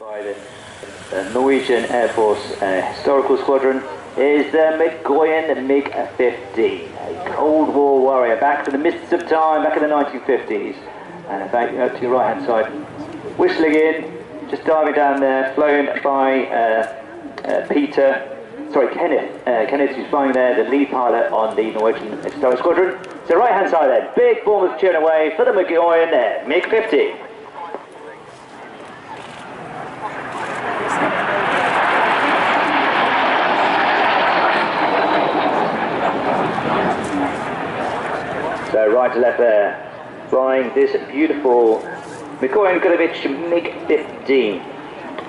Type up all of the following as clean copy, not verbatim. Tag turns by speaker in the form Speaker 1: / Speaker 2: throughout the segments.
Speaker 1: By the Norwegian Air Force Historical Squadron is the MiG-15, a Cold War warrior back from the mists of time, back in the 1950s. And in fact, to your right hand side, whistling in, just diving down there, flown by Kenneth, who's flying there, the lead pilot on the Norwegian Historical Squadron. So right hand side then, big Bournemouth cheering away for the MiG-15. So right to left there, flying this beautiful MiG-15.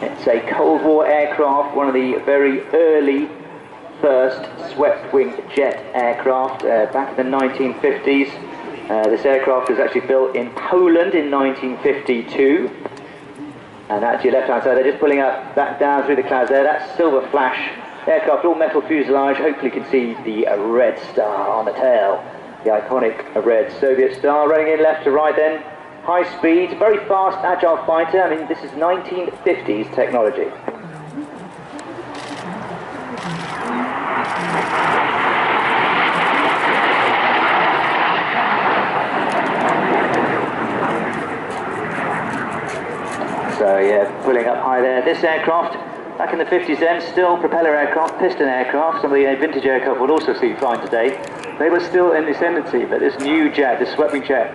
Speaker 1: It's a Cold War aircraft, one of the very early first swept-wing jet aircraft back in the 1950s. This aircraft was actually built in Poland in 1952. And at your left-hand side, they're just pulling up back down through the clouds there. That's Silver Flash aircraft, all metal fuselage. Hopefully you can see the red star on the tail. The iconic red Soviet star, running in left to right then. High speed, very fast, agile fighter. I mean, this is 1950s technology. So yeah, pulling up high there. This aircraft, back in the 50s then, still propeller aircraft, piston aircraft. Some of the vintage aircraft would also see flying today. They were still in ascendancy, but this new jet, this swept-wing jet,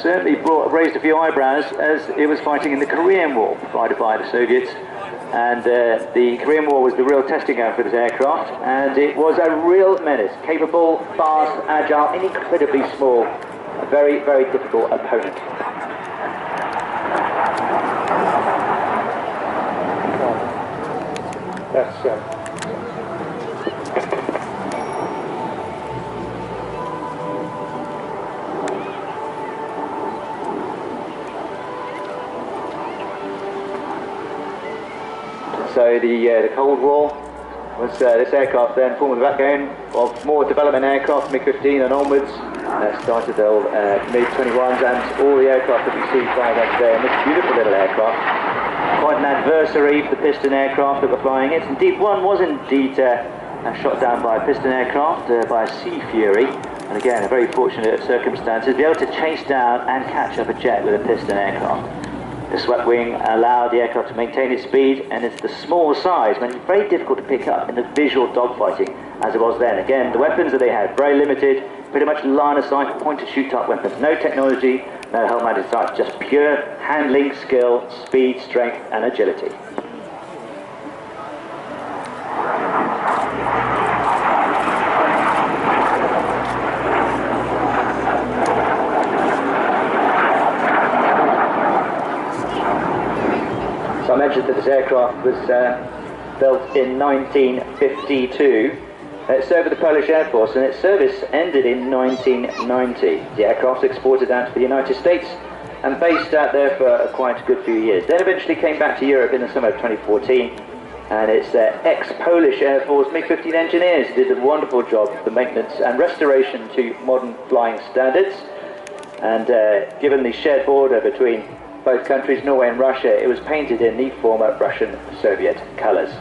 Speaker 1: certainly raised a few eyebrows as it was fighting in the Korean War, provided by the Soviets. And the Korean War was the real testing ground for this aircraft, and it was a real menace. Capable, fast, agile, and incredibly small. A very, very difficult opponent. That's So the Cold War was this aircraft then forming the backbone of more development aircraft, MiG-15 and onwards. Started the old MiG-21s and all the aircraft that we see flying out today. And this beautiful little aircraft, quite an adversary for the piston aircraft that were flying it. Indeed, one was indeed shot down by a piston aircraft, by a Sea Fury. And again, a very fortunate circumstances, to be able to chase down and catch up a jet with a piston aircraft. The swept wing allowed the aircraft to maintain its speed, and it's the small size meant it very difficult to pick up in the visual dogfighting as it was then. Again, the weapons that they had, very limited, pretty much line of sight, point-and-shoot type weapons. No technology, no helmet-mounted sights, just pure handling, skill, speed, strength, and agility. So I mentioned that this aircraft was built in 1952. It served with the Polish Air Force, and its service ended in 1990. The aircraft exported out to the United States and based out there for quite a good few years. Then eventually came back to Europe in the summer of 2014, and its ex-Polish Air Force MiG-15 engineers did a wonderful job for maintenance and restoration to modern flying standards. And given the shared border between both countries, Norway and Russia, it was painted in the former Russian-Soviet colours.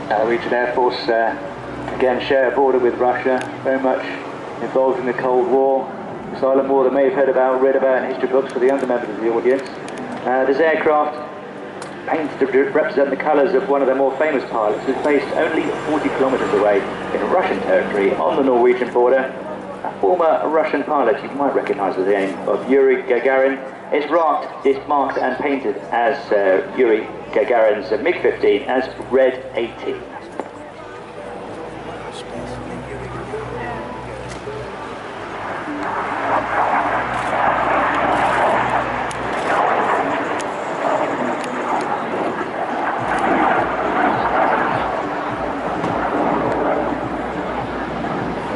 Speaker 1: Norwegian Air Force, again, share a border with Russia, very much involved in the Cold War, the silent war that may have heard about, read about in history books for the younger members of the audience. This aircraft, painted to represent the colours of one of their more famous pilots, was based only 40 kilometres away in Russian territory on the Norwegian border. A former Russian pilot, you might recognise the name of Yuri Gararin, is marked and painted as Yuri Gagarin's MiG-15 as Red 18.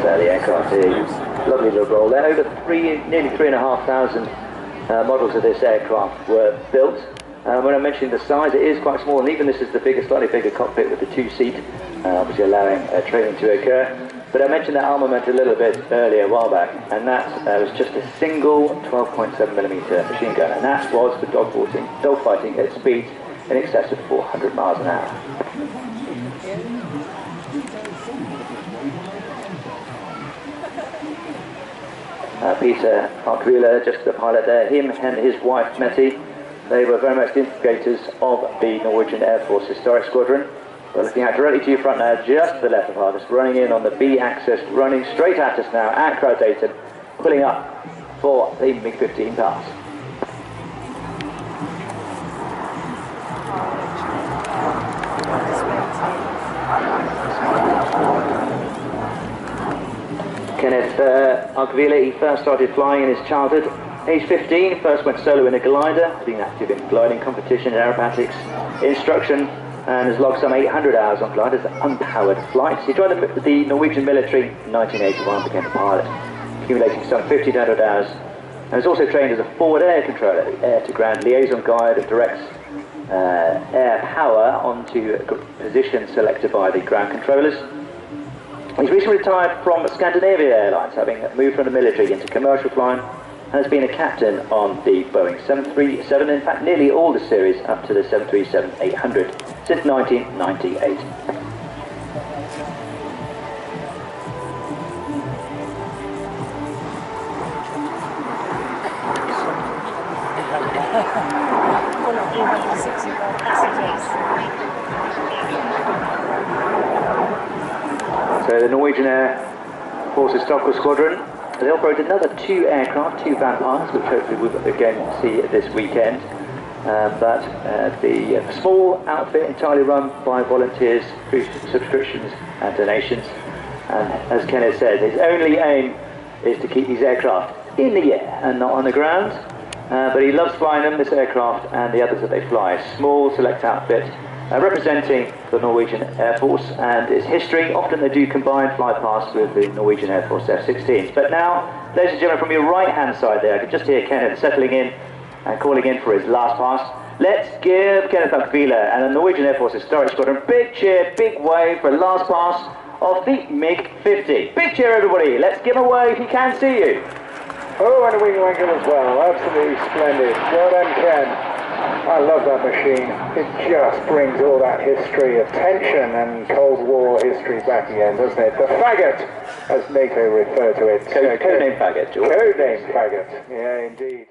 Speaker 1: The aircraft here, lovely little roll there. Over nearly 3,500 models of this aircraft were built. When I mentioned the size, it is quite small, and even this is the bigger, slightly bigger cockpit with the two-seat, obviously allowing training to occur. But I mentioned that armament a little bit earlier, a while back, and that was just a single 12.7mm machine gun, and that was for dogfighting at speeds in excess of 400 miles an hour. Peter Arkvila, just the pilot there, him and his wife Mette, they were very much the instigators of the Norwegian Air Force Historic Squadron. We're looking out directly to your front now, just to the left of us, running in on the B axis, running straight at us now, at crowd data, pulling up for the MiG-15 pass. Kenneth Arkvila, he first started flying in his childhood. Age 15, first went solo in a glider, has been active in gliding competition, aerobatics, instruction, and has logged some 800 hours on gliders, unpowered flights. He joined the Norwegian military in 1981, became a pilot, accumulating some 1,500 hours, and is also trained as a forward air controller, air-to-ground liaison guide that directs air power onto positions selected by the ground controllers. He's recently retired from Scandinavia Airlines, having moved from the military into commercial flying, and has been a captain on the Boeing 737, in fact nearly all the series up to the 737-800 since 1998. So the Norwegian Air Force's Stockholm Squadron, they operate another 2 aircraft, 2 vampires, which hopefully we'll again see this weekend. But the small outfit entirely run by volunteers through subscriptions and donations. And as Kenneth said, his only aim is to keep these aircraft in the air and not on the ground. But he loves flying them, this aircraft and the others that they fly. A small select outfit representing the Norwegian Air Force and its history. Often they do combine fly past with the Norwegian Air Force F-16s. But now, ladies and gentlemen, from your right-hand side there, I can just hear Kenneth settling in and calling in for his last pass. Let's give Kenneth Arkvila and the Norwegian Air Force Historic Squadron a big cheer, big wave for a last pass of the MiG-15. Big cheer, everybody. Let's give him a wave. He can see you.
Speaker 2: Oh, and a wing wangle as well. Absolutely splendid. Well done, Ken. I love that machine. It just brings all that history of tension and Cold War history back again, doesn't it? The faggot, as NATO refer to it.
Speaker 1: Codename faggot, George.
Speaker 2: Codename faggot. Yeah, indeed.